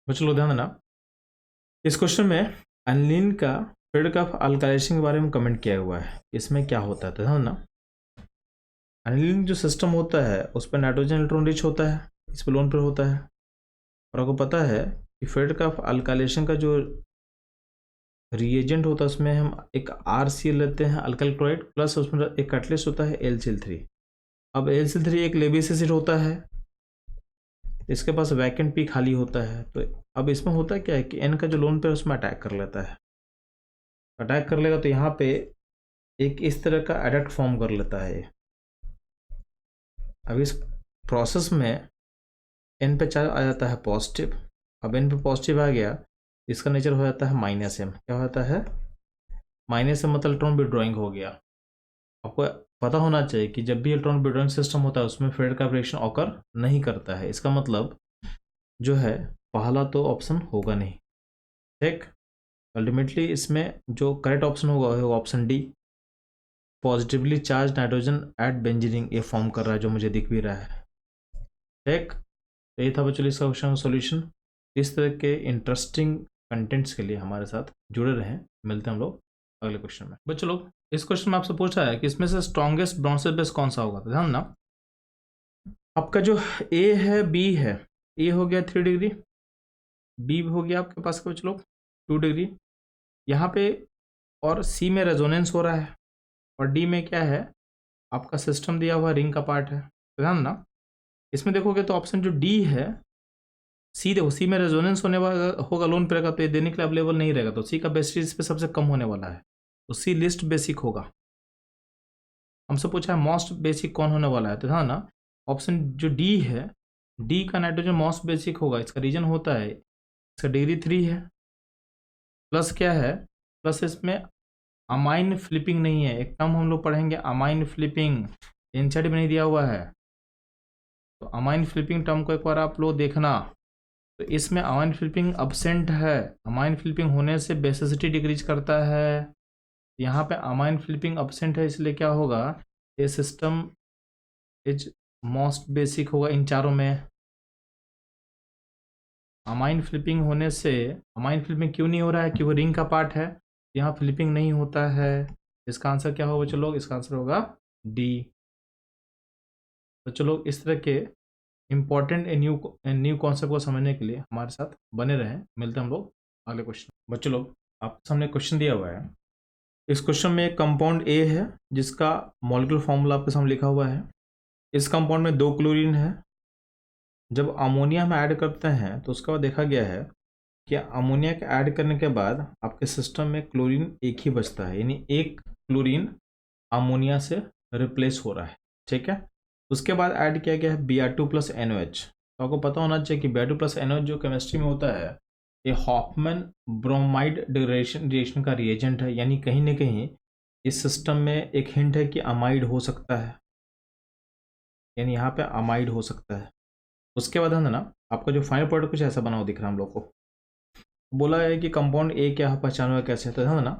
बच्चों लोग ध्यान देना, इस क्वेश्चन में एनिलीन का पीरियड ऑफ अल्काइलेशन के बारे में कमेंट किया हुआ है। इसमें क्या होता है तो ध्यान देना, एनिलीन जो सिस्टम होता है उस पर नाइट्रोजन इलेक्ट्रॉन रिच होता है, इस पर लोन पेयर होता है। और आपको पता है कि पीरियड ऑफ अल्काइलेशन का जो रिएजेंट होता है उसमें हम एक RCl लेते हैं अल्काइल क्लोराइड, प्लस उसमें एक कैटलिस्ट होता है LCl3। अब LCl3 एक लेबेस एसिड होता है, इसके पास वैकेंट पी खाली होता है। तो अब इसमें होता क्या है कि N का जो लोन पेयर उसमें अटैक कर लेता है, अटैक कर लेगा तो यहाँ पे एक इस तरह का एडक्ट फॉर्म कर लेता है। अब इस प्रोसेस में N पे चार्ज आ जाता है पॉजिटिव। अब N पे पॉजिटिव आ गया, इसका नेचर हो जाता है -M। क्या होता है? -M मतलब इलेक्ट्रॉन विड्रॉइंग हो गया। आपको पता होना चाहिए कि जब भी इलेक्ट्रॉन विड्रॉइंग सिस्टम होता है उसमें पीरियड का रिएक्शन ऑकर नहीं करता है। इसका मतलब जो है पहला तो ऑप्शन होगा नहीं, ठीक। अल्टीमेटली इसमें जो करेक्ट ऑप्शन होगा वो option D, positively charge nitrogen at benzene ring ये फॉर्म कर रहा है, जो मुझे दिख भी रहा है, ठीक। तो ये था बच्चों इसका क्वेश्चन का सॉल्यूशन। इस तरह के इंटरेस्टिंग कंटेंट्स के लिए हमारे साथ जुड़े रहें। मिलते हैं हम लोग अगले क्वेश्चन में। बच्चों लोग इस क्वेश्चन में आपसे पूछा है कि इसमें से स्ट्रॉन्गेस्ट ब्रॉन्जेस बेस कौन सा होगा। तो ध्यान ना, आपका जो ए है, बी है, ए हो गया 3 डिग्री, बी हो गया आपके पास का बच्चों लोग 2 डिग्री यहाँ पे, और सी में रेजोनेंस हो रहा है, और डी में क्या है आपका सिस्टम दिया हुआ रिंग का पार्ट है। तो ध्यान ना, इसमें देखोगे तो ऑप्शन जो डी है, सी देखो, सी में रेजोनेंस होने वाला होगा लोन पेयर का, तो ये देने के लिए अवेलेबल नहीं रहेगा, तो सी का बेसिक इस पे सबसे कम होने वाला है, तो सी लिस्ट बेसिक होगा। हमसे पूछा है मोस्ट बेसिक कौन होने वाला है, तो ध्यान ना, ऑप्शन जो डी है, डी का नाइट्रोजन मोस्ट बेसिक होगा। इसका रीजन होता है, इसका डिग्री 3 है, प्लस क्या है, प्लस इसमें अमाइन फ्लिपिंग नहीं है। एक टर्म हम लोग पढ़ेंगे अमाइन फ्लिपिंग, एनसीईआरटी में नहीं दिया हुआ है, तो अमाइन फ्लिपिंग टर्म को एक बार आप लोग देखना। तो इसमें अमाइन फ्लिपिंग अब्सेंट है, अमाइन फ्लिपिंग होने से बेसिसिटी डिक्रीज करता है। यहाँ पे अमाइन फ्लिपिंग अब्सेंट है, इसलिए क्या होगा, ये सिस्टम इज मोस्ट बेसिक होगा इन चारों में। अमाइन फ्लिपिंग होने से, अमाइन फ्लिपिंग क्यों नहीं हो रहा है, क्योंकि रिंग का पार्ट है, यहाँ फ्लिपिंग नहीं होता है। इसका आंसर क्या होगा बच्चों लोग, इसका आंसर होगा डी। बच्चों लोग इस तरह के इंपॉर्टेंट न्यू कॉन्सेप्ट को समझने के लिए हमारे साथ बने रहें। मिलते हैं हम लोग अगले क्वेश्चन। बच्चों लोग आपके सामने क्वेश्चन दिया हुआ है, इस क्वेश्चन में एक कंपाउंड ए है जिसका मॉलिक्यूलर फॉर्मूला आपके सामने लिखा हुआ है। इस कंपाउंड में 2 क्लोरीन है। जब अमोनिया में ऐड करते हैं तो उसके बाद देखा गया है कि अमोनिया के ऐड करने के बाद आपके सिस्टम में क्लोरीन एक ही बचता है, यानी एक क्लोरीन अमोनिया से रिप्लेस हो रहा है, ठीक है। उसके बाद ऐड किया गया है Br2 + NOH। तो आपको पता होना चाहिए कि Br2 + NOH जो केमिस्ट्री में होता है, ये हॉफमैन ब्रोमाइड रिएक्शन का रिएजेंट है, यानी कहीं ना कहीं इस सिस्टम में एक हिंट है कि अमाइड हो सकता है, यानी यहाँ पे अमाइड हो सकता है। उसके बाद है ना, आपका जो फाइनल प्रोडक्ट कुछ ऐसा बना हुआ दिख रहा है हम लोग को। बोला है कि कंपाउंड ए क्या पहचानोगा कैसे, तो है ना,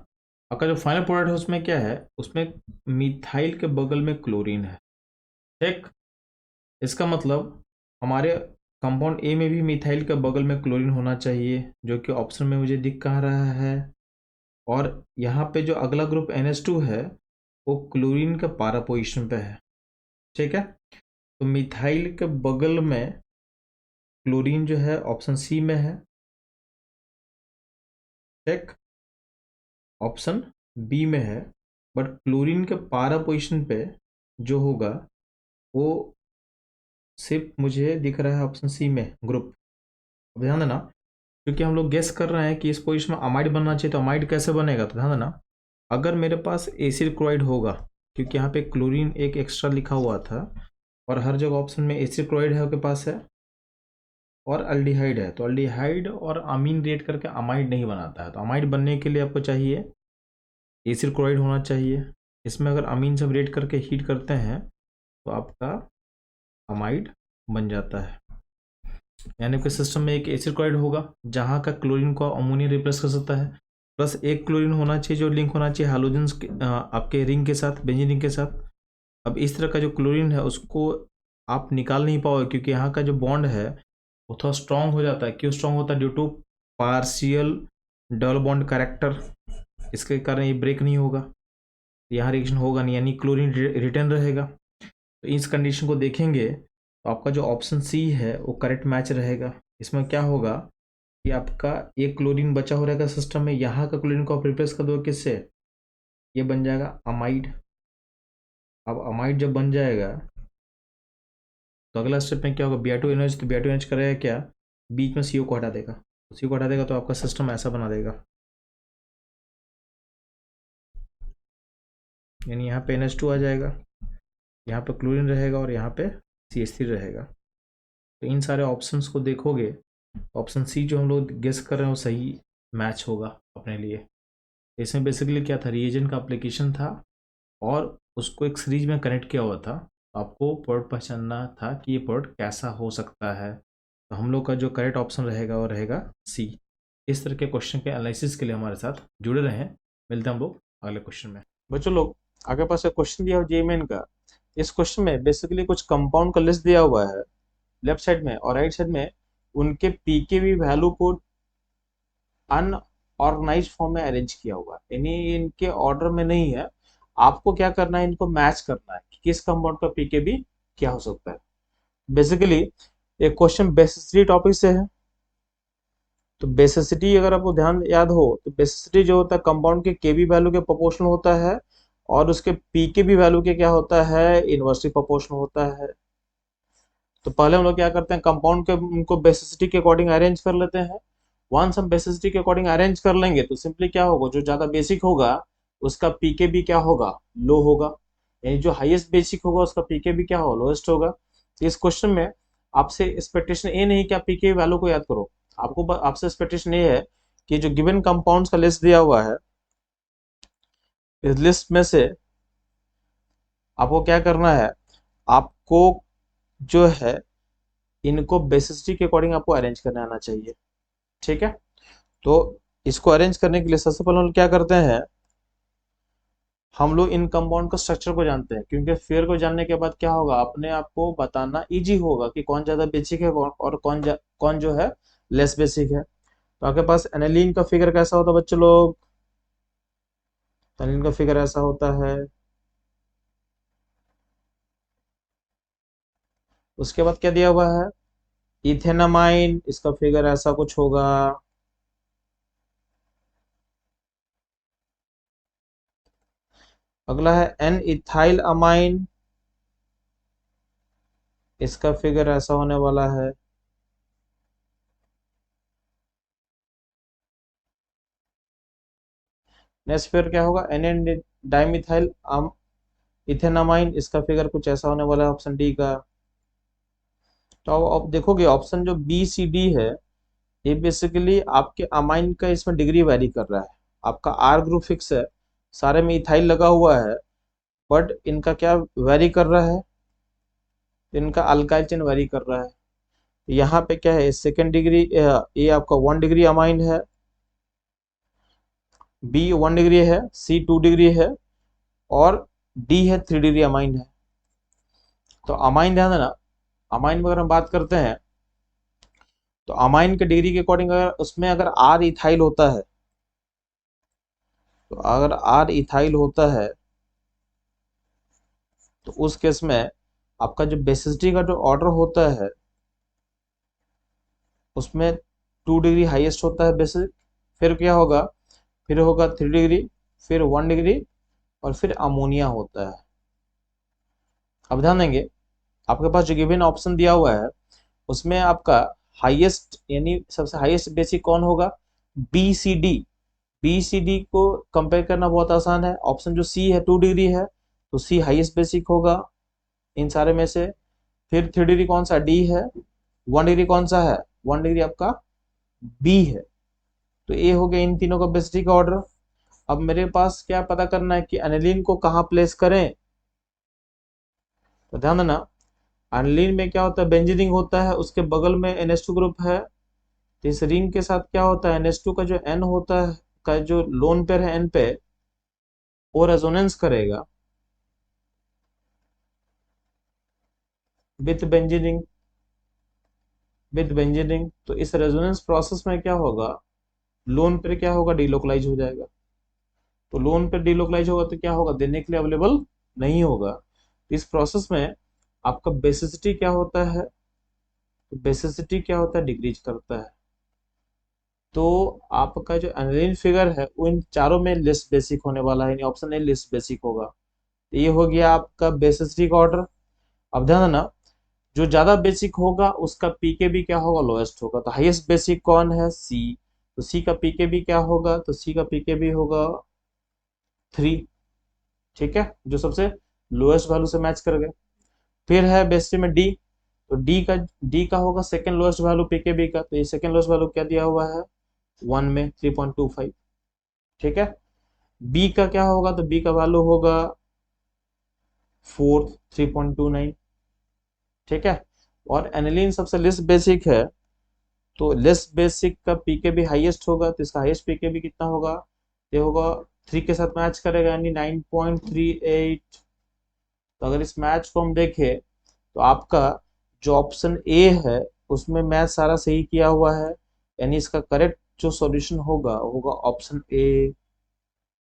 आपका जो फाइनल प्रोडक्ट है उसमें क्या है, उसमें मिथाइल के बगल में क्लोरीन है, ठीक। इसका मतलब हमारे कंपाउंड ए में भी मिथाइल के बगल में क्लोरीन होना चाहिए, जो कि ऑप्शन में मुझे दिख कहाँ रहा है। और यहाँ पे जो अगला ग्रुप NH2 है वो क्लोरीन के पारा पोजिशन पे है, ठीक है। तो मिथाइल के बगल में क्लोरीन जो है ऑप्शन सी में है, ठीक। ऑप्शन बी में है, बट क्लोरीन के पारा पोजिशन पे जो होगा वो सिर्फ मुझे दिख रहा है ऑप्शन सी में ग्रुप। अब ध्यान देना, क्योंकि हम लोग गेस कर रहे हैं कि इस पोजीशन में अमाइड बनना चाहिए, तो अमाइड कैसे बनेगा, तो ध्यान देना, अगर मेरे पास एसिड क्लोराइड होगा, क्योंकि यहाँ पे क्लोरीन एक एक्स्ट्रा लिखा हुआ था और हर जगह ऑप्शन में एसिड क्लोराइड है आपके पास है, और अल्डिहाइड है, तो अल्डिहाइड और अमीन रिएक्ट करके अमाइड नहीं बनाता है। तो अमाइड बनने के लिए आपको चाहिए एसिड क्लोराइड होना चाहिए। इसमें अगर अमीन से रिएक्ट करके हीट करते हैं तो आपका अमाइड बन जाता है, यानी कि सिस्टम में एक एसिड क्लोराइड होगा जहाँ का क्लोरीन को अमोनिया रिप्लेस कर सकता है, प्लस एक क्लोरीन होना चाहिए जो लिंक होना चाहिए हाइड्रोजन्स आपके रिंग के साथ, बेंजीन रिंग के साथ। अब इस तरह का जो क्लोरीन है उसको आप निकाल नहीं पाओगे, क्योंकि यहाँ का जो बॉन्ड है वो थोड़ा स्ट्रांग हो जाता है। क्यों स्ट्रांग होता है? Due to partial double bond character, इसके कारण ये ब्रेक नहीं होगा, यहाँ रिएक्शन होगा नहीं, यानी क्लोरीन रिटर्न रहेगा। तो इस कंडीशन को देखेंगे तो आपका जो ऑप्शन सी है वो करेक्ट मैच रहेगा। इसमें क्या होगा कि आपका एक क्लोरीन बचा हो रहेगा सिस्टम में, यहाँ का क्लोरीन को आप रिप्लेस कर दो किससे? ये बन जाएगा अमाइड। अब अमाइड जब बन जाएगा तो अगला स्टेप में क्या होगा? Br2NH, तो Br2NH करेगा क्या? बीच में CO को हटा देगा, CO को हटा देगा तो आपका सिस्टम ऐसा बना देगा, यानी यहाँ पे NH2 आ जाएगा, यहाँ पे क्लोरीन रहेगा और यहाँ पे CH3 रहेगा। तो इन सारे ऑप्शंस को देखोगे, ऑप्शन सी जो हम लोग गेस कर रहे हैं वो सही मैच होगा अपने लिए। इसमें बेसिकली क्या था? रिएजेंट का एप्लीकेशन था और उसको एक सीरीज में कनेक्ट किया हुआ था। आपको प्रोडक्ट पहचानना था कि ये प्रोडक्ट कैसा हो सकता है। तो हम लोग का जो करेक्ट ऑप्शन रहेगा वो रहेगा सी। इस तरह के क्वेश्चन के एनालिसिस के लिए हमारे साथ जुड़े रहें। मिलते हैं हम लोग अगले क्वेश्चन में। बच्चों लोग आगे पास एक क्वेश्चन दिया हो जेईमेन का। इस क्वेश्चन में बेसिकली कुछ कंपाउंड का लिस्ट दिया हुआ है लेफ्ट साइड में, और राइट साइड में उनके पीकेवी वैल्यू को अनऑर्गेनाइज फॉर्म में अरेंज किया हुआ है, यानी इनके ऑर्डर में नहीं है। आपको क्या करना है, इनको मैच करना है कि किस कंपाउंड का पीकेवी क्या हो सकता है। बेसिकली एक क्वेश्चन बेसिसिटी टॉपिक से है। तो बेसिसिटी अगर आपको ध्यान याद हो तो बेसिसिटी जो होता है कंपाउंड के केबी वैल्यू के प्रोपोर्शनल होता है, और उसके पीकेबी वैल्यू के क्या होता है, इनवर्सली प्रोपोर्शनल होता है। तो पहले हम लोग क्या करते हैं, कंपाउंड के उनको बेसिसिटी के अकॉर्डिंग अरेंज कर लेते हैं। वंस हम बेसिसिटी के अकॉर्डिंग अरेंज कर लेंगे तो सिंपली क्या होगा, जो ज्यादा बेसिक होगा उसका पीकेबी क्या होगा, लो होगा, यानी जो हाईएस्ट बेसिक होगा उसका पीकेबी क्या होगा, लोएस्ट होगा। तो इस क्वेश्चन में आपसे एक्सपेक्टेशन ये नहीं कि आप पीके वैल्यू को याद करो, आपको आपसे एक्सपेक्टेशन ये है कि जो गिवन कंपाउंड्स का लिस्ट दिया हुआ है, इस लिस्ट में से आपको क्या करना है, आपको जो है इनको बेसिसिटी के अकॉर्डिंग आपको अरेंज करने आना चाहिए। ठीक है, तो इसको अरेंज करने के लिए सबसे पहले हम लोग क्या करते हैं, हम लोग इन कंपाउंड का स्ट्रक्चर को जानते हैं, क्योंकि फिर को जानने के बाद क्या होगा, अपने आप को बताना इजी होगा कि कौन ज्यादा बेसिक है और कौन जो है लेस बेसिक है। तो आपके पास एनालीन का फिगर कैसा होता है बच्चों लोग? एनालीन का फिगर ऐसा होता है। उसके बाद क्या दिया हुआ है, इथेनामाइन, इसका फिगर ऐसा कुछ होगा। अगला है एन इथाइल अमाइन, इसका फिगर ऐसा होने वाला है। नेक्स्ट फिर क्या होगा, एन एन डाइमिथाइल इथेनामाइन, इसका फिगर कुछ ऐसा होने वाला है ऑप्शन डी का। तो अब देखोगे ऑप्शन जो बी सी डी है, ये बेसिकली आपके अमाइन का इसमें डिग्री वैरी कर रहा है। आपका आर ग्रुप फिक्स है, सारे में इथाइल लगा हुआ है, बट इनका क्या वैरी कर रहा है, इनका अल्काइल चेन वैरी कर रहा है। यहाँ पे क्या है, सेकेंड डिग्री, ये आपका 1 डिग्री अमाइन है, बी 1 डिग्री है, सी 2 डिग्री है, और डी है 3 डिग्री अमाइन है। तो अमाइन ध्यान देना, अमाइन में अगर हम बात करते हैं तो अमाइन के डिग्री के अकॉर्डिंग अगर उसमें अगर आर इथाइल होता है, तो अगर आर इथाइल होता है तो उस केस में आपका जो बेसिसिटी का जो ऑर्डर होता है उसमें 2 डिग्री हाईएस्ट होता है बेसिक, फिर क्या होगा, फिर होगा 3 डिग्री, फिर 1 डिग्री, और फिर अमोनिया होता है। अब ध्यान देंगे, आपके पास जो गिवन ऑप्शन दिया हुआ है उसमें आपका हाईएस्ट यानी सबसे हाईएस्ट बेसिक कौन होगा, B C D. B C D को कंपेयर करना बहुत आसान है। ऑप्शन जो सी है 2 डिग्री है, तो सी हाईएस्ट बेसिक होगा इन सारे में से। फिर 3 डिग्री कौन सा, डी है। 1 डिग्री कौन सा है, 1 डिग्री आपका बी है। तो ये हो गया इन तीनों का बेसिक ऑर्डर। अब मेरे पास क्या पता करना है कि एनिलीन को कहाँ प्लेस करें। तो ध्यान देना, एनिलीन में क्या होता है, बेंजीन होता है, उसके बगल में NH2 ग्रुप है। तो इस रिंग के साथ क्या होता है, NH2 का जो N होता है, का जो लोन पेयर है N पे, वो रेजोनेंस करेगा विथ बेंजीन, विद बेंजीन, तो इस रेजोनेंस प्रोसेस में क्या होगा, लोन पेयर क्या होगा, डिलोकलाइज हो जाएगा। तो लोन पेयर डिलोकलाइज होगा तो क्या होगा, देने के लिए अवेलेबल नहीं होगा। तो इस प्रोसेस में आपका बेसिसिटी क्या होता है, तो बेसिसिटी क्या होता है, डिक्रीज करता है। तो आपका जो एनालिन फिगर है वो इन चारों में लेस बेसिक होने वाला है, यानी ऑप्शन ए लेस बेसिक होगा। तो ये हो गया आपका बेसिसिटी का ऑर्डर। अब ध्यान देना, जो ज्यादा बेसिक होगा उसका पीकेबी क्या होगा, लोएस्ट होगा। तो हाईएस्ट बेसिक कौन है, सी। तो सी का पीकेबी क्या होगा, तो सी का पीकेबी होगा 3। ठीक है, जो सबसे लोएस्ट वैल्यू से मैच कर गए। फिर है बेसिक में डी, तो डी का होगा सेकंड लोएस्ट वैल्यू पीकेबी का। तो ये सेकंड लोएस्ट वैल्यू क्या दिया हुआ है, 1 में 3.25। ठीक है, बी का क्या होगा, तो बी का वैल्यू होगा फोर्थ 3.29। ठीक है, और एनिलीन सबसे लेस बेसिक है, तो लेस बेसिक का पीकेबी हाईएस्ट होगा, तो इसका हाईएस्ट पीकेबी कितना होगा, ये होगा 3 के साथ मैच करेगा, यानी 9.38। तो अगर इस मैच को हम देखें तो आपका जो ऑप्शन ए है उसमें मैच सारा सही किया हुआ है, यानी इसका करेक्ट जो सॉल्यूशन होगा होगा ऑप्शन ए।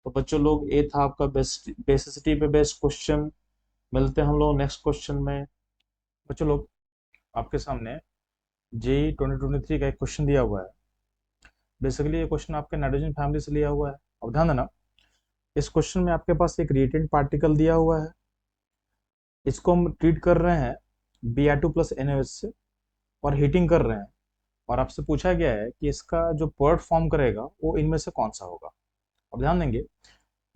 तो बच्चों लोग, ए था आपका बेस्ट बेसिसिटी पे बेस्ड क्वेश्चन। मिलते हैं हम लोग नेक्स्ट क्वेश्चन में। बच्चों लोग, आपके सामने जेई 2023 का एक क्वेश्चन दिया हुआ है। बेसिकली ये क्वेश्चन आपके नाइट्रोजन फैमिली से लिया हुआ है। अब ध्यान देना, इस क्वेश्चन में आपके पास एक रिएटेंट पार्टिकल दिया हुआ है, इसको हम ट्रीट कर रहे हैं Br2+NaOH से और हीटिंग कर रहे हैं, और आपसे पूछा गया है कि इसका जो पर्ट फॉर्म करेगा वो इनमें से कौन सा होगा। अब ध्यान देंगे,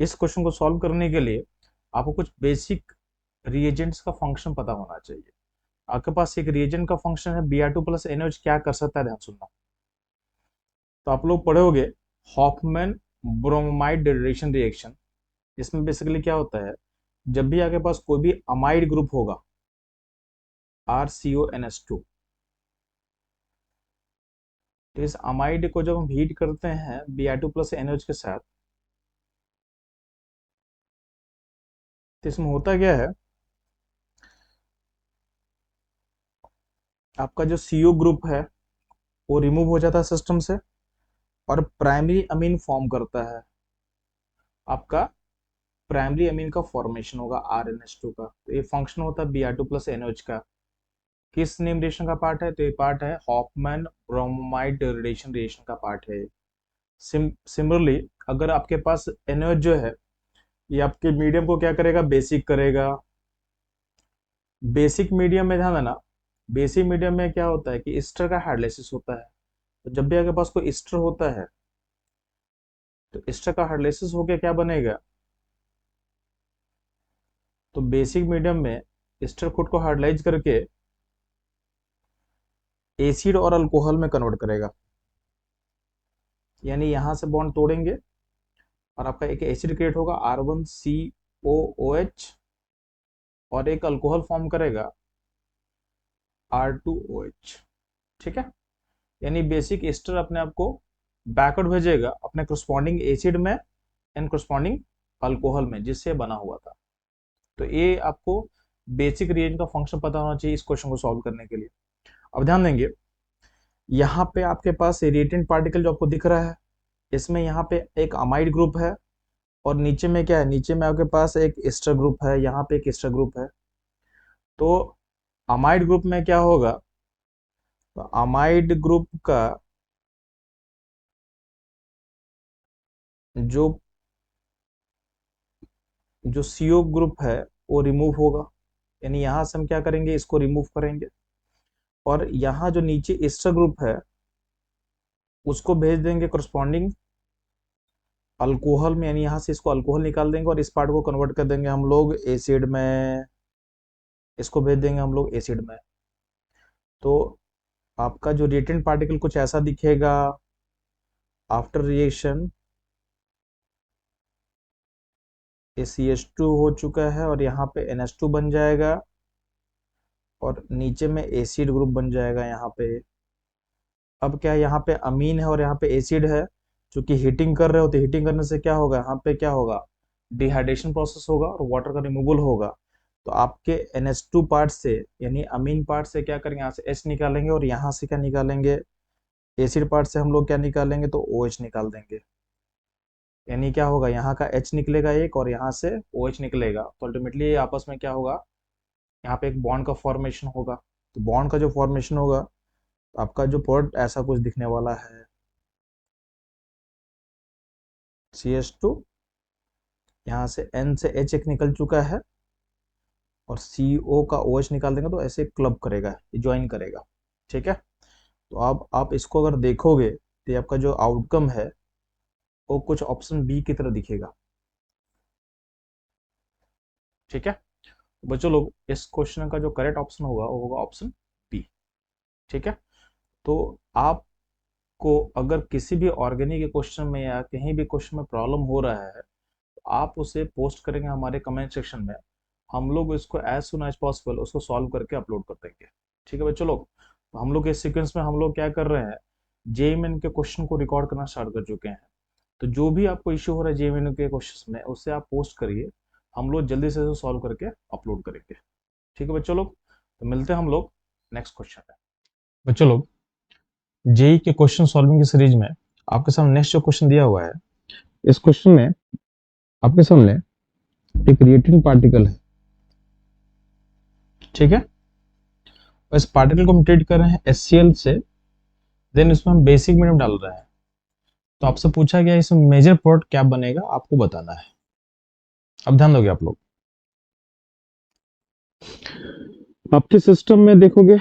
इस क्वेश्चन को सॉल्व करने के लिए आपको कुछ बेसिक रिएजेंट्स का फंक्शन पता होना चाहिए। आपके पास एक रिएजेंट का फंक्शन है Br2+NaOH, क्या कर सकता है, ध्यान सुनना। तो आप लोग पढ़ोगे हॉफमैन ब्रोमाइड डिहाइड्रेशन रिएक्शन। इसमें बेसिकली क्या होता है, जब भी आपके पास कोई भी अमाइड ग्रुप होगा RCONS2, तो इस अमाइड को जब हम हीट करते हैं Br2+NaOH के साथ, तो इसमें होता क्या है, आपका जो CO ग्रुप है वो रिमूव हो जाता है सिस्टम से और प्राइमरी अमीन फॉर्म करता है। आपका प्राइमरी अमीन का फॉर्मेशन होगा RNH2 का। तो ये फंक्शन होता है Br2+NaOH का। किस नेम रिएक्शन का पार्ट है, तो ये पार्ट है हॉफमैन ब्रोमाइड डिहाइड्रेशन रिएक्शन का पार्ट है। सिमिलरली अगर आपके पास NaOH जो है ये आपके मीडियम को क्या करेगा, बेसिक करेगा। बेसिक मीडियम में ध्यान देना, बेसिक मीडियम में क्या होता है कि ईस्टर का हाइड्रोलाइसिस होता है। तो जब भी आपके पास कोई ईस्टर होता है तो ईस्टर का हाइड्रोलाइसिस होकर क्या बनेगा, तो बेसिक मीडियम में ईस्टर खुद को हाइड्रोलाइज करके एसिड और अल्कोहल में कन्वर्ट करेगा, यानी यहां से बॉन्ड तोड़ेंगे और आपका एक एसिड क्रिएट होगा R1COOH और एक अल्कोहल फॉर्म करेगा R2OH। ठीक है, यानी बेसिक एस्टर अपने आप को बैकवर्ड भेजेगा अपने करस्पॉन्डिंग एसिड में एंड करस्पॉन्डिंग अल्कोहल में जिससे बना हुआ था। तो ये आपको बेसिक रिएजेंट का फंक्शन पता होना चाहिए इस क्वेश्चन को सॉल्व करने के लिए। अब ध्यान देंगे, यहाँ पे आपके पास रिएटेंट पार्टिकल जो आपको दिख रहा है, इसमें यहाँ पे एक अमाइड ग्रुप है और नीचे में क्या है, नीचे में आपके पास एक एस्टर ग्रुप है, यहाँ पे एक एस्टर ग्रुप है। तो अमाइड ग्रुप में क्या होगा, तो अमाइड ग्रुप का जो जो CO ग्रुप है वो रिमूव होगा, यानी यहां से हम क्या करेंगे, इसको रिमूव करेंगे और यहाँ जो नीचे एस्टर ग्रुप है उसको भेज देंगे करस्पॉन्डिंग अल्कोहल में, यानी यहाँ से इसको अल्कोहल निकाल देंगे और इस पार्ट को कन्वर्ट कर देंगे हम लोग एसिड में, इसको भेज देंगे हम लोग एसिड में। तो आपका जो रिएटेंट पार्टिकल कुछ ऐसा दिखेगा। आफ्टर रिएक्शन CH2 हो चुका है और यहाँ पे NH2 बन जाएगा और नीचे में एसिड ग्रुप बन जाएगा यहाँ पे। अब क्या है, यहाँ पे अमीन है और यहाँ पे एसिड है, क्योंकि हीटिंग कर रहे हो तो हीटिंग करने से क्या होगा, यहाँ पे क्या होगा, डिहाइड्रेशन प्रोसेस होगा और वाटर का रिमूवल होगा। तो आपके NH2 पार्ट से यानी अमीन पार्ट से क्या करेंगे, यहाँ से H निकालेंगे और यहाँ से क्या निकालेंगे, एसिड पार्ट से हम लोग क्या निकालेंगे, तो OH निकाल देंगे। यानी क्या होगा, यहाँ का H निकलेगा एक और यहाँ से OH निकलेगा, तो अल्टीमेटली आपस में क्या होगा, यहाँ पे एक बॉन्ड का फॉर्मेशन होगा। तो बॉन्ड का जो फॉर्मेशन होगा, तो आपका जो प्रोडक्ट ऐसा कुछ दिखने वाला है, CH2, यहाँ से N से H एक निकल चुका है और CO का OH निकाल देंगे तो ऐसे क्लब करेगा, ज्वाइन करेगा। ठीक है, तो आप इसको अगर देखोगे तो ये आपका जो आउटकम है वो कुछ ऑप्शन बी की तरह दिखेगा। ठीक है, तो बच्चों लोग इस क्वेश्चन का जो करेक्ट ऑप्शन होगा वो होगा ऑप्शन बी। ठीक है, तो आपको अगर किसी भी ऑर्गेनिक के क्वेश्चन में या कहीं भी क्वेश्चन में प्रॉब्लम हो रहा है तो आप उसे पोस्ट करेंगे हमारे कमेंट सेक्शन में, हम लोग इसको एज सुन एज पॉसिबल उसको सॉल्व करके अपलोड कर देंगे। ठीक है बच्चों लोग, तो हम लोग इस सीक्वेंस में हम लोग क्या कर रहे हैं, जेईई के क्वेश्चन को रिकॉर्ड करना स्टार्ट कर चुके हैं। तो जो भी आपको इश्यू हो रहा है जेईई के क्वेश्चन में उससे आप पोस्ट करिए, हम लोग जल्दी से सॉल्व करके अपलोड करेंगे। ठीक है बच्चों लोग, तो मिलते हैं हम लोग नेक्स्ट क्वेश्चन में। बच्चों लोग, जेईई के क्वेश्चन सॉल्विंग की सीरीज में आपके सामने नेक्स्ट जो क्वेश्चन दिया हुआ है, इस क्वेश्चन में आपके सामने एक रिएक्टेंट पार्टिकल है। ठीक है, और इस पार्टिकल को हम ट्रीट कर रहे हैं HCl से, देन इसमें हम बेसिक मीडियम डाल रहे हैं। तो आपसे पूछा गया इसमें मेजर प्रोडक्ट क्या बनेगा, आपको बताना है। अब ध्यान दोगे आप लोग, आपके सिस्टम में देखोगे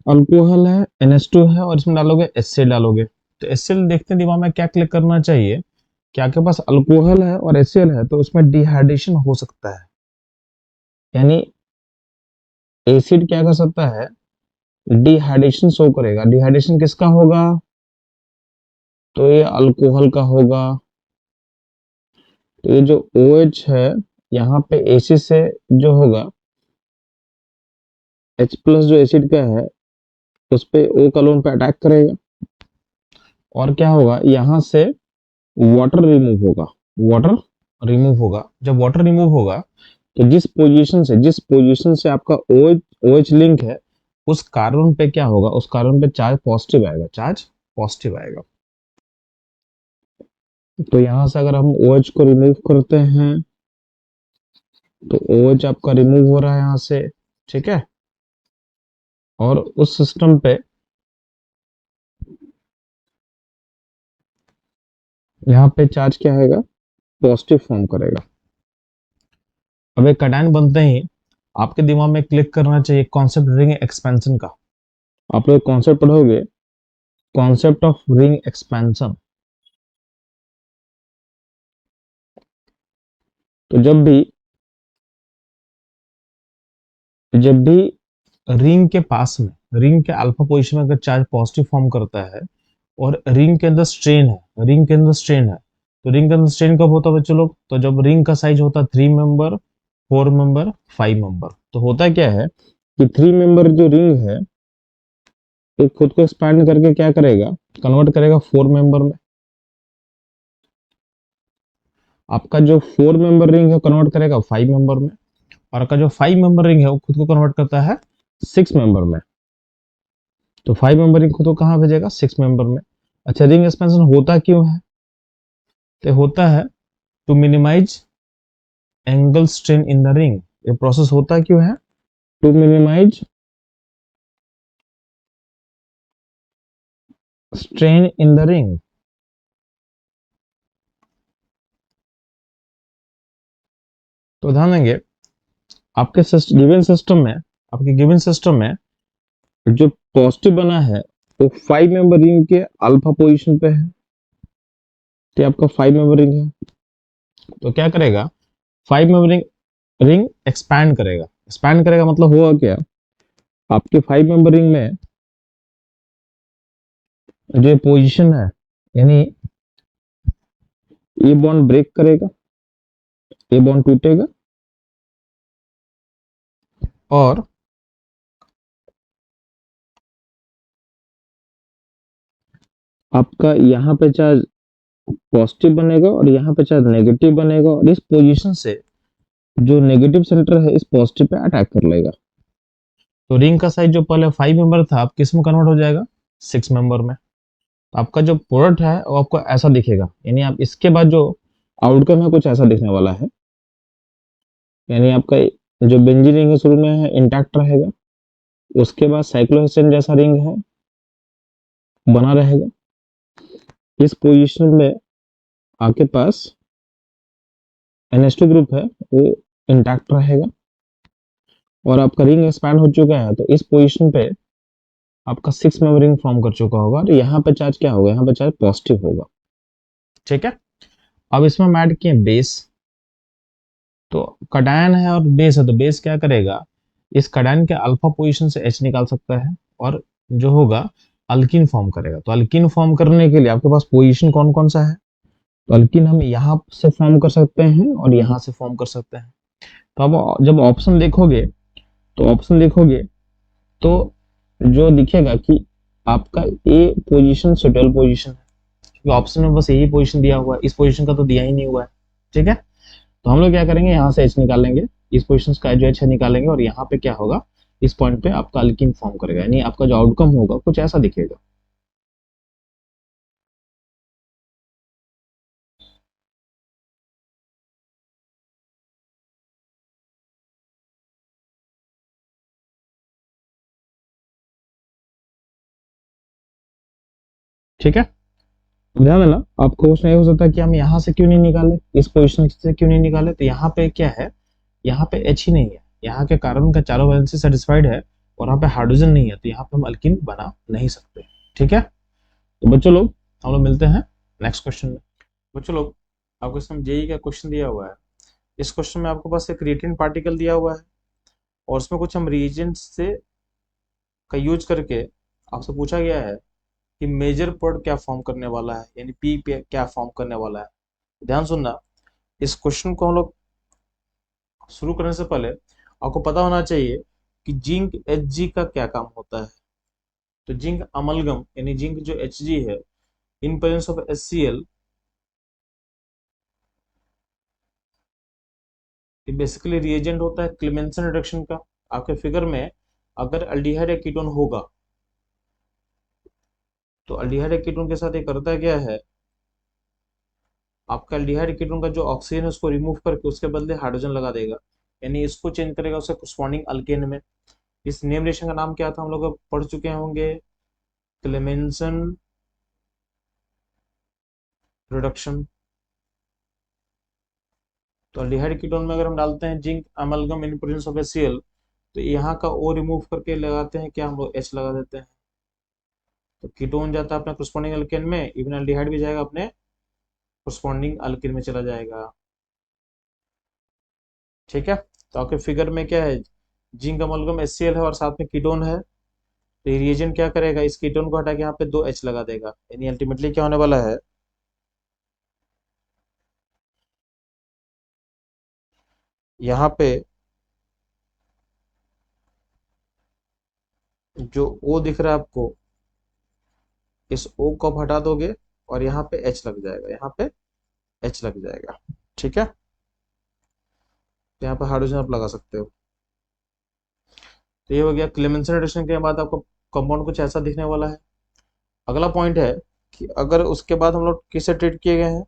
अल्कोहल है, NH2 है और इसमें डालोगे HCl डालोगे। तो HCl देखते हैं दिमाग में क्या क्लिक करना चाहिए कि आपके पास अल्कोहल है और HCl है तो उसमें डिहाइड्रेशन हो सकता है, यानी एसिड क्या कर सकता है, डिहाइड्रेशन शो करेगा। डिहाइड्रेशन किसका होगा, तो ये अल्कोहल का होगा। तो ये जो OH है यहाँ पे एसिड से जो होगा, H प्लस जो एसिड का है उस पे O का लोन पे अटैक करेगा और क्या होगा, यहाँ से वाटर रिमूव होगा। वाटर रिमूव होगा, जब वाटर रिमूव होगा तो जिस पोजीशन से आपका OH लिंक है उस कार्बन पे क्या होगा, उस कार्बन पे चार्ज पॉजिटिव आएगा, चार्ज पॉजिटिव आएगा। तो यहां से अगर हम OH को रिमूव करते हैं तो OH आपका रिमूव हो रहा है यहां से। ठीक है, और उस सिस्टम पे यहाँ पे चार्ज क्या आएगा, पॉजिटिव फॉर्म करेगा। अब एक कैटायन बनते ही आपके दिमाग में क्लिक करना चाहिए कॉन्सेप्ट रिंग एक्सपेंशन का। आप लोग कॉन्सेप्ट पढ़ोगे, कॉन्सेप्ट ऑफ रिंग एक्सपेंशन। तो जब भी रिंग के पास में, रिंग के अल्फा पोजीशन में अगर चार्ज पॉजिटिव फॉर्म करता है और रिंग के अंदर स्ट्रेन है, रिंग के अंदर स्ट्रेन है, तो रिंग के अंदर स्ट्रेन कब होता है बच्चों लोग, तो जब रिंग का साइज होता है 3 मेंबर, 4 मेंबर, 5 मेंबर। तो होता क्या है कि 3 मेंबर जो रिंग है वो खुद को एक्सपैंड करके क्या करेगा, कन्वर्ट करेगा 4 मेंबर में। आपका जो 4 मेंबर रिंग है कन्वर्ट करेगा 5 मेंबर में, और आपका जो 5 मेंबर रिंग है वो खुद को कन्वर्ट करता है 6 मेंबर में। तो 5 मेंबर रिंग खुद को कहाँ भेजेगा, 6 मेंबर में। अच्छा, रिंग एक्सपेंशन होता क्यों है, तो होता है to minimize angle strain in the ring. ये प्रोसेस होता क्यों है, to minimize strain in the ring. तो ध्यान देंगे, आपके गिवन सिस्टम में जो पॉजिटिव बना है वो 5 मेंबर रिंग के अल्फा पोजीशन पे है। तो आपका 5 मेंबर रिंग है, तो क्या करेगा, 5 मेंबर रिंग एक्सपैंड करेगा मतलब हुआ क्या, आपके 5 मेंबर रिंग में जो पोजीशन है, यानी ये बॉन्ड ब्रेक करेगा, ये बॉन्ड टूटेगा और आपका यहाँ पे चार्ज पॉजिटिव बनेगा और यहाँ पे चार्ज नेगेटिव बनेगा और इस पोजीशन से जो नेगेटिव सेंटर है इस पॉजिटिव पे अटैक कर लेगा। तो रिंग का साइज जो पहले 5 मेंबर था अब किस में कन्वर्ट हो जाएगा, 6 मेंबर में। तो आपका जो प्रोडक्ट है वो आपको ऐसा दिखेगा, यानी आप इसके बाद जो आउटकम है कुछ ऐसा दिखने वाला है। यानी आपका जो बेंजीन रिंग है शुरू में है इंटैक्ट रहेगा, उसके बाद साइक्लोहेक्सेन जैसा रिंग है बना रहेगा। इस पोजीशन में आपके पास NH2 ग्रुप है वो इंटैक्ट रहेगा और आपका रिंग एक्सपैंड हो चुका है, तो इस पोजीशन पे आपका 6 मेंबर रिंग फॉर्म कर चुका होगा और यहाँ पे चार्ज क्या होगा, यहाँ पे चार्ज पॉजिटिव होगा। ठीक है, अब इसमें हम ऐड किए बेस। तो कटायन है और बेस है, तो बेस क्या करेगा, इस कटायन के अल्फा पोजीशन से H निकाल सकता है और जो होगा अल्किन फॉर्म करेगा। तो अल्किन फॉर्म करने के लिए आपके पास पोजीशन कौन कौन सा है, तो अल्किन हम यहाँ से फॉर्म कर सकते हैं और यहाँ से फॉर्म कर सकते हैं। तो अब जब ऑप्शन देखोगे तो जो दिखेगा कि आपका ए पोजीशन सुटेबल पोजीशन है, क्योंकि ऑप्शन में बस यही पोजीशन दिया हुआ है, इस पोजीशन का तो दिया ही नहीं हुआ है। ठीक है, तो हम लोग क्या करेंगे, यहाँ से H निकालेंगे, इस पोजीशन का जो H है निकालेंगे और यहाँ पे क्या होगा, इस पॉइंट पे आपका अल्किन फॉर्म करेगा, यानी आपका जो आउटकम होगा कुछ ऐसा दिखेगा। ठीक है, ध्यान देना, आपको क्वेश्चन ये हो सकता है कि हम यहाँ से क्यों नहीं निकाले, इस पोजीशन से क्यों नहीं निकाले, तो यहाँ पे क्या है, यहाँ पे H ही नहीं है, यहाँ के कार्बन का चारों वैलेंसी सेटिस्फाइड है और यहाँ पे हाइड्रोजन नहीं है, तो यहाँ पे हम अल्किन बना नहीं सकते। ठीक है, तो बच्चों लोग हम लोग मिलते हैं नेक्स्ट क्वेश्चन में। बच्चों लोग आपको इसमें जेई का क्वेश्चन दिया हुआ है। इस क्वेश्चन में आपके पास एक क्रिएटिन पार्टिकल दिया हुआ है और उसमें कुछ हम रिएजेंट्स से का यूज करके आपसे पूछा गया है कि मेजर प्रोडक्ट क्या फॉर्म करने वाला है, यानी पी पे क्या फॉर्म करने वाला है। ध्यान सुनना, इस क्वेश्चन को हम लोग शुरू करने से पहले आपको पता होना चाहिए कि जिंक Hg का क्या काम होता है। तो जिंक अमलगम यानी जिंक जो Hg है इन प्रेजेंस ऑफ HCl, ये बेसिकली रिएजेंट होता है क्लेमेंसन रिडक्शन का। आपके फिगर में अगर अल्डिहाइड या कीटोन होगा तो अल्डिहाइड या कीटोन के साथ ये करता क्या है, आपका अल्डिहाइड कीटोन का जो ऑक्सीजन है उसको रिमूव करके उसके बदले हाइड्रोजन लगा देगा, यानी इसको चेंज करेगा उसके करस्पॉन्डिंग अल्केन में। इस नेम रिएक्शन का नाम क्या था, हम लोग पढ़ चुके होंगे, क्लेमेंसन रिडक्शन। तो अल्डिहाइड कीटोन में अगर हम डालते हैं zinc amalgam in presence of HCl, तो यहाँ का O रिमूव करके लगाते हैं क्या, हम लोग H लगा देते हैं। तो कीटोन जाता है अपने करस्पॉन्डिंग अल्केन में, इवन अल्डिहाइड भी जाएगा अपने करस्पॉन्डिंग अल्केन में चला जाएगा। ठीक है, तो आपके फिगर में क्या है, जिंक अमलगम HCl है और साथ में कीटोन है, तो ये रिएजेंट क्या करेगा, इस कीटोन को हटा के यहाँ पे 2 H लगा देगा, यानी अल्टीमेटली क्या होने वाला है, यहाँ पे जो O दिख रहा है आपको, इस O को आप हटा दोगे और यहाँ पे H लग जाएगा, यहाँ पे H लग जाएगा। ठीक है, तो यहाँ पे हाइड्रोजन आप लगा सकते हो। तो ये हो गया क्लेमेंसन रिडक्शन के बाद आपको कंपाउंड कुछ ऐसा दिखने वाला है। अगला पॉइंट है कि अगर उसके बाद हम लोग किससे ट्रीट किए गए हैं,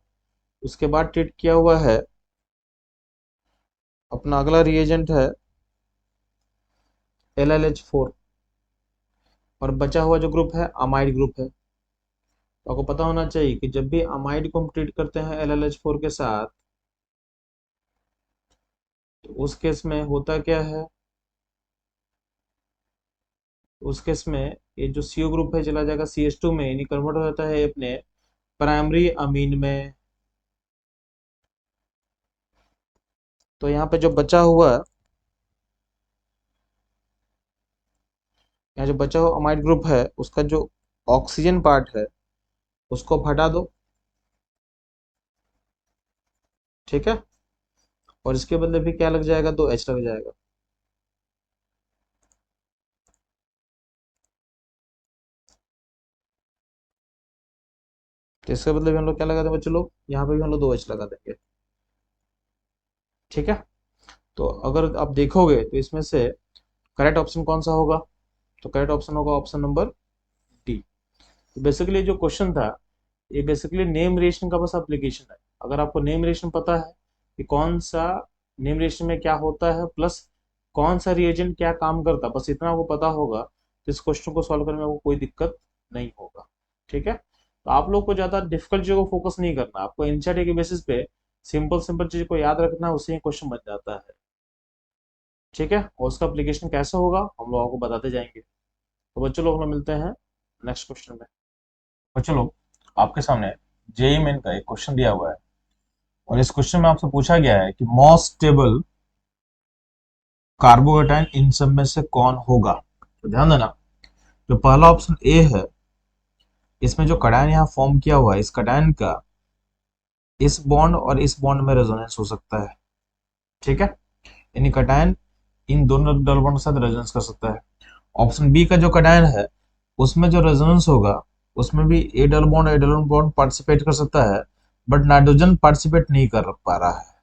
उसके बाद ट्रीट किया हुआ है अपना अगला रिएजेंट है LiLH4 और बचा हुआ जो ग्रुप है अमाइड ग्रुप है। तो आपको पता होना चाहिए कि जब भी अमाइड को हम ट्रीट करते हैं LiLH4 के साथ, तो उस केस में होता क्या है, उस केस में ये जो CO ग्रुप है चला जाएगा CH2 में, यानी कन्वर्ट हो जाता है अपने प्राइमरी अमीन में। तो यहाँ पे जो बचा हुआ, यहाँ जो बचा हुआ अमाइड ग्रुप है उसका जो ऑक्सीजन पार्ट है उसको आप हटा दो। ठीक है, और इसके बदले भी क्या लग जाएगा, 2 H लग जाएगा। तो इसके बदले भी हम लोग क्या लगा देंगे बच्चों लोग, यहाँ पे भी हम लोग 2 H लगा देंगे। ठीक है, तो अगर आप देखोगे तो इसमें से करेक्ट ऑप्शन कौन सा होगा? तो करेक्ट ऑप्शन होगा ऑप्शन नंबर डी। तो बेसिकली जो क्वेश्चन था ये बेसिकली नेम रिएक्शन का बस एप्लीकेशन है। अगर आपको नेम रिएक्शन पता है कि कौन सा नेम रिएक्शन में क्या होता है प्लस कौन सा रिएजेंट क्या काम करता है, बस इतना आपको पता होगा तो इस क्वेश्चन को सॉल्व करने में आपको कोई दिक्कत नहीं होगा। ठीक है, तो आप लोग को ज्यादा डिफिकल्ट चीजों को फोकस नहीं करना, आपको एनसीईआरटी के बेसिस पे सिंपल सिंपल चीज को याद रखना है, उससे ही क्वेश्चन बन जाता है। ठीक है, और उसका एप्लीकेशन कैसे होगा हम लोग आपको बताते जाएंगे। तो बच्चों लोग हम लोग मिलते हैं नेक्स्ट क्वेश्चन में। बच्चों लोग आपके सामने जेईई मेन का एक क्वेश्चन दिया हुआ है और इस क्वेश्चन में आपसे पूछा गया है कि मोस्ट स्टेबल कार्बोकेटाइन इन सब में से कौन होगा। तो ध्यान देना, जो पहला ऑप्शन ए है इसमें जो कटायन यहाँ फॉर्म किया हुआ है, इस कटायन का इस बॉन्ड और इस बॉन्ड में रेजोनेंस हो सकता है। ठीक है, यानी कटायन इन दोनों डबल बॉन्ड के साथ रेजोनेंस कर सकता है। ऑप्शन बी का जो कटायन है उसमें जो रेजोनेंस होगा उसमें भी ए डबल बॉन्ड पार्टिसिपेट कर सकता है, बट नाइट्रोजन पार्टिसिपेट नहीं कर पा रहा है।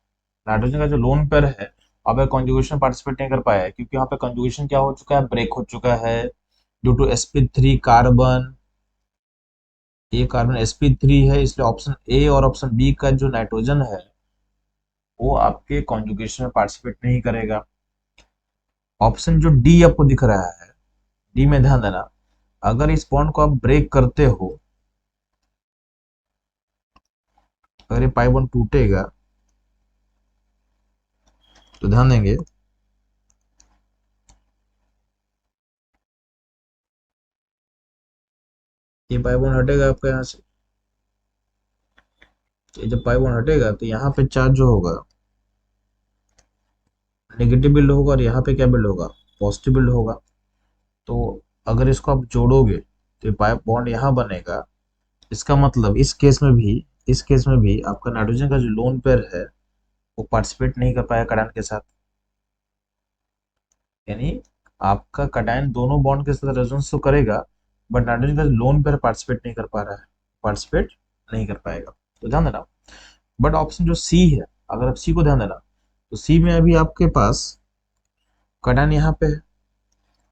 नाइट्रोजन का जो लोन पेयर है अब कॉन्जुगेशन पार्टिसिपेट नहीं कर पाया है, क्योंकि यहाँ पे कॉन्जुगेशन क्या हो चुका है, ब्रेक हो चुका है ड्यू टू sp3 कार्बन। ये कार्बन sp3 है, इसलिए ऑप्शन ए और ऑप्शन बी का जो नाइट्रोजन है वो आपके कॉन्जुगेशन में पार्टिसिपेट नहीं करेगा। ऑप्शन जो डी आपको दिख रहा है, डी में ध्यान देना, अगर इस बॉन्ड को आप ब्रेक करते हो, अगर ये पाई बॉन्ड टूटेगा तो ध्यान देंगे ये पाई बॉन्ड हटेगा आपका यहाँ से। ये जब पाई बॉन्ड हटेगा तो यहाँ पे चार्ज जो होगा नेगेटिव बिल्ड होगा और यहाँ पे क्या बिल्ड होगा, पॉजिटिव बिल्ड होगा। तो अगर इसको आप जोड़ोगे तो पाई बॉन्ड यहाँ बनेगा। इसका मतलब इस केस में भी आपका नाइट्रोजन का जो लोन पेयर है वो पार्टिसिपेट नहीं कर पाया कटायन के साथ। यानी आपका कटायन दोनों बॉन्ड के साथ रेजोनेंस तो करेगा, बट नाइट्रोजन का लोन पेयर पार्टिसिपेट नहीं कर पा रहा है, पार्टिसिपेट नहीं कर पाएगा। तो ध्यान देना, बट ऑप्शन जो सी है, अगर आप सी को ध्यान देना तो सी में अभी आपके पास कटायन यहाँ पे है।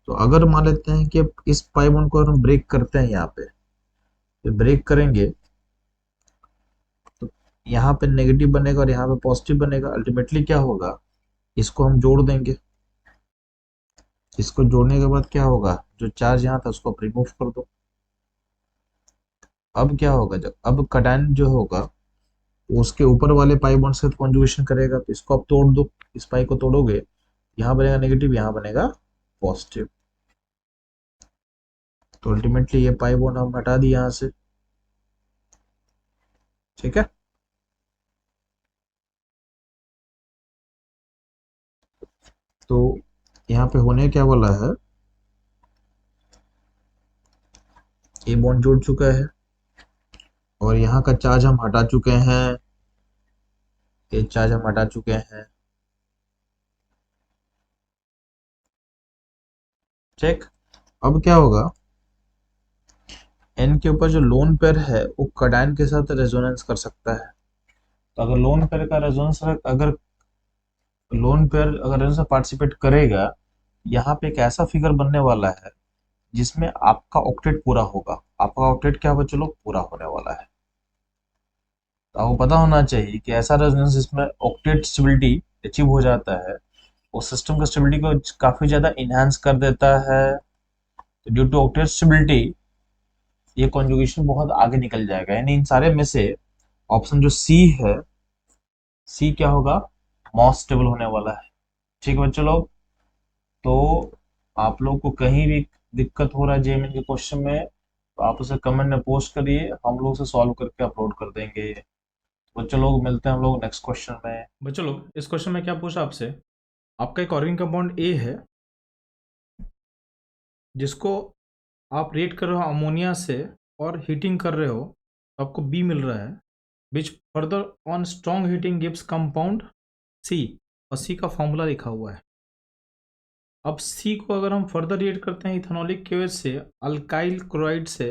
तो अगर मान लेते हैं कि इस पाई बॉन्ड को हम ब्रेक करते हैं, यहाँ पे तो ब्रेक करेंगे तो यहाँ पे नेगेटिव बनेगा और यहाँ पे पॉजिटिव बनेगा। अल्टीमेटली क्या होगा, इसको हम जोड़ देंगे। इसको जोड़ने के बाद क्या होगा, जो चार्ज यहाँ था उसको रिमूव कर दो। अब क्या होगा, जब अब कटायन जो होगा वो उसके ऊपर वाले पाई बॉन्ड से कॉन्जुगेशन करेगा, तो इसको आप तोड़ दो। इस पाई को तोड़ोगे, यहाँ बनेगा नेगेटिव, यहाँ बनेगा पॉजिटिव। तो अल्टीमेटली ये पाई बॉन्ड हम हटा दिए यहाँ से। ठीक है, तो यहाँ पे होने क्या वाला है, ये बॉन्ड जुड़ चुका है और यहाँ का चार्ज हम हटा चुके हैं, ये चार्ज हम हटा चुके हैं। ठीक, अब क्या होगा, एन के ऊपर जो लोन पेयर है वो कटायन के साथ रेजोनेंस कर सकता है। तो अगर लोन पेयर का रेजोनेंस, अगर लोन पेयर अगर रेजोनेंस पार्टिसिपेट करेगा, यहाँ पे एक ऐसा फिगर बनने वाला है जिसमें आपका ऑक्टेट पूरा होगा। आपका ऑक्टेट क्या बच्चों लोग, पूरा होने वाला है। तो आपको पता होना चाहिए कि ऐसा रेजोनेंस जिसमें ऑक्टेट स्टेबिलिटी अचीव हो जाता है वो सिस्टम का स्टेबिलिटी को काफी ज्यादा इनहांस कर देता है। तो ड्यू टू ऑक्टेट स्टेबिलिटी ये कॉन्जुगेशन बहुत आगे निकल जाएगा। यानी इन सारे में से ऑप्शन जो सी है, सी क्या होगा, मोस्ट स्टेबल होने वाला है। ठीक है बच्चों लोग, तो आप लोग को कहीं भी दिक्कत हो रहा है जेईई के क्वेश्चन में तो आप उसे कमेंट में पोस्ट करिए, हम लोग उसे सॉल्व करके अपलोड कर देंगे। बच्चों लोग मिलते हैं हम लोग नेक्स्ट क्वेश्चन में। बच्चों लोग इस क्वेश्चन में क्या पूछा आपसे, आपका एक ऑर्गेनिक कंपाउंड ए है जिसको आप रेट कर रहे हो अमोनिया से और हीटिंग कर रहे हो तो आपको बी मिल रहा है, which further on strong heating gives compound C, और सी का फॉर्मूला लिखा हुआ है। अब सी को अगर हम फर्दर रिएक्ट करते हैं इथेनॉलिक केवेज से अल्काइल क्लोराइड से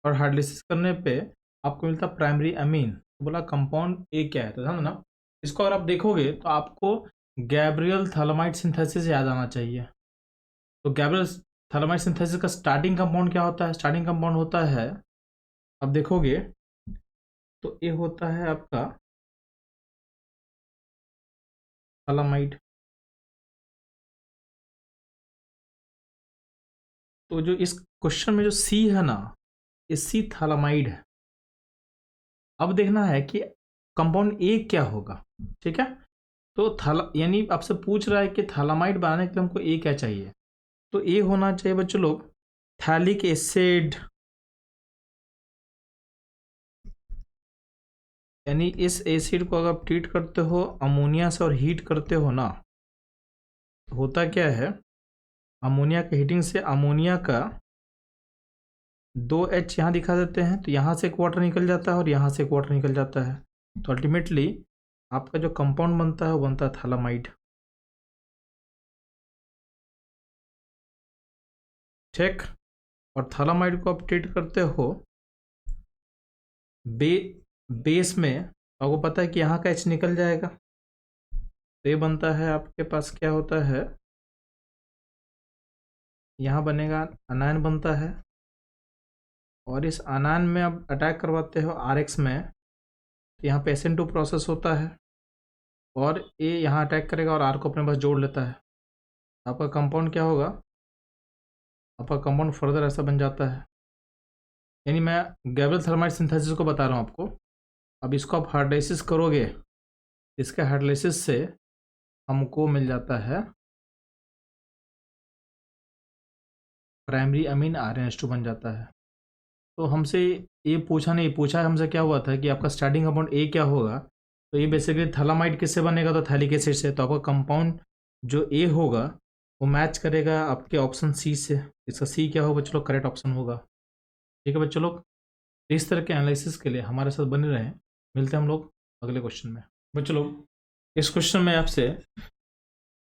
और हाइड्रोलिसिस करने पे आपको मिलता है प्राइमरी अमीन। तो बोला कंपाउंड ए क्या है, तो ध्यान देना, इसको अगर आप देखोगे तो आपको गैब्रियल थालामाइड सिंथेसिस याद आना चाहिए। तो गैब्रियल थालामाइड सिंथेसिस का स्टार्टिंग कंपाउंड क्या होता है? स्टार्टिंग कंपाउंड होता है, अब देखोगे तो ये होता है आपका थालामाइड। तो जो इस क्वेश्चन में जो सी है ना, ये सी थालामाइड है। अब देखना है कि कंपाउंड ए क्या होगा, ठीक है। तो थाला यानी आपसे पूछ रहा है कि थालामाइड बनाने के लिए हमको ए क्या चाहिए, तो ए होना चाहिए बच्चों लोग थैलिक एसिड, यानी इस एसिड को अगर आप ट्रीट करते हो अमोनिया से और हीट करते हो ना, तो होता क्या है, अमोनिया के हीटिंग से अमोनिया का 2H यहाँ दिखा देते हैं, तो यहाँ से एक वाटर निकल जाता है और यहाँ से एक वाटर निकल जाता है, तो अल्टीमेटली आपका जो कंपाउंड बनता है वो बनता है थालामाइड, ठीक। और थालामाइड को आप ट्रीट करते हो बेस में, आपको पता है कि यहाँ का H निकल जाएगा, तो ये बनता है आपके पास क्या होता है, यहाँ बनेगा अनायन बनता है, और इस अनायन में आप अटैक करवाते हो RX में, तो यहाँ पे SN2 प्रोसेस होता है और A यहाँ अटैक करेगा और R को अपने पास जोड़ लेता है। आपका कंपाउंड क्या होगा, आपका कंपाउंड फर्दर ऐसा बन जाता है। यानी मैं गैब्रियल थालामाइड सिंथेसिस को बता रहा हूँ आपको। अब इसको आप हाइड्रोलाइसिस करोगे, इसके हाइड्रोलाइसिस से हमको मिल जाता है प्राइमरी अमीन RNH2 बन जाता है। तो हमसे ये पूछा नहीं, पूछा हमसे क्या हुआ था कि आपका स्टार्टिंग कंपाउंड ए क्या होगा, तो ये बेसिकली थालामाइड किससे बनेगा, तो थैलिक एसिड से। तो आपका कंपाउंड जो ए होगा वो मैच करेगा आपके ऑप्शन सी से, इसका सी क्या होगा बच्चों लोग, करेक्ट ऑप्शन होगा, ठीक है बच्चों लोग। इस तरह के एनालिसिस के लिए हमारे साथ बने रहें, मिलते हैं हम लोग अगले क्वेश्चन में। बच्चों लोग इस क्वेश्चन में आपसे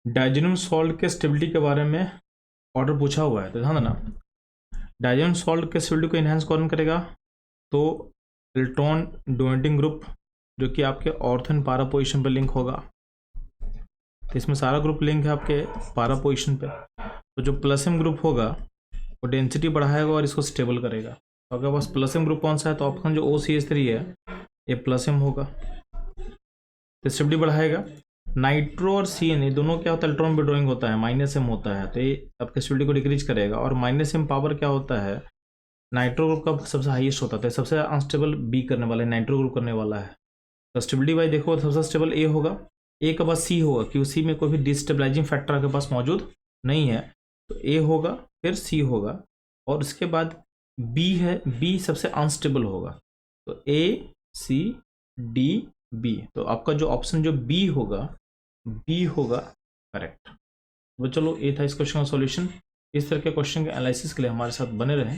डाइजेनियम सॉल्ट के स्टेबिलिटी के बारे में ऑर्डर पूछा हुआ है, तो ध्यान देना। डाइजेनियम सॉल्ट के स्टेबिलिटी को इन्हांस कौन करेगा, तो इलेक्ट्रॉन डोनेटिंग ग्रुप जो कि आपके ऑर्थन पारा पोजीशन पर लिंक होगा, तो इसमें सारा ग्रुप लिंक है आपके पारा पोजीशन पे। तो जो प्लसम ग्रुप होगा वो डेंसिटी बढ़ाएगा और इसको स्टेबल करेगा। तो अगर बस प्लसम ग्रुप कौन सा है, तो ऑप्शन जो OCH3 है ये प्लसम होगा, तो स्टेबिलिटी बढ़ाएगा। नाइट्रो और CN ये दोनों क्या होता है, इलेक्ट्रॉन विड्रॉइंग होता है, -M होता है, तो ये आपके स्टेबिलिटी को डिक्रीज करेगा। और -M पावर क्या होता है, नाइट्रो ग्रुप का सबसे हाईएस्ट होता है, सबसे अनस्टेबल बी करने वाला है, नाइट्रो ग्रुप करने वाला है। तो स्टेबिलिटी वाइज देखो तो सबसे स्टेबल ए होगा, ए के बाद सी होगा क्योंकि सी में कोई भी डिस्टेबलाइजिंग फैक्टर आपके पास मौजूद नहीं है, तो ए होगा फिर सी होगा, और उसके बाद बी है, बी सबसे अनस्टेबल होगा, तो ACDB। तो आपका जो ऑप्शन जो बी होगा करेक्ट। तो चलो ये था इस क्वेश्चन का सॉल्यूशन। इस तरह के क्वेश्चन के एनालिसिस के लिए हमारे साथ बने रहें।